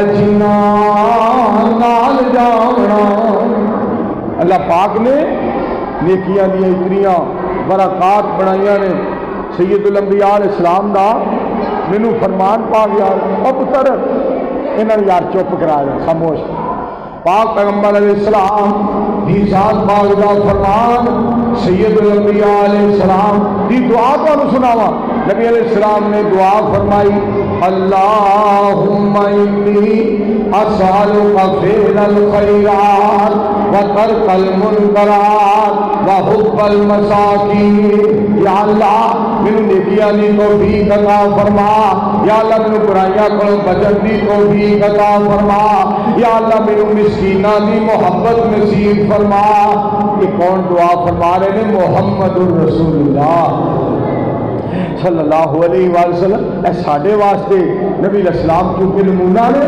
جنا نال جاونا۔ اللہ پاک نے نیکیاں دیا اتنیاں برکات بنائیاں نے۔ سید الانبیاء علیہ السلام دا مینوں فرمان پا گیا، او پتر انہاں یار چپ کرا دے، خاموش۔ پاک پیغمبر علیہ السلام دی ذات پاک دا فرمان، سید الانبیاء علیہ السلام دی دعا کو سناوا۔ نبی علیہ السلام نے دعا فرمائی، اللہم انی اسألک فعل الخیرات وترک المنکرات وحب المساکین۔ یا اللہ میرے نیکیاں دی توفیق عطا فرما، یا اللہ میرے برائیاں کو بچن دی توفیق عطا فرما، یا اللہ میرے مسکیناں دی محبت نصیب فرما۔ یہ کون دعا فرما رہے ہیں؟ محمد الرسول اللہ صلی اللہ علیہ وسلم۔ اے ساڈے واسطے نبی علیہ السلام کیونکہ نمونہ نے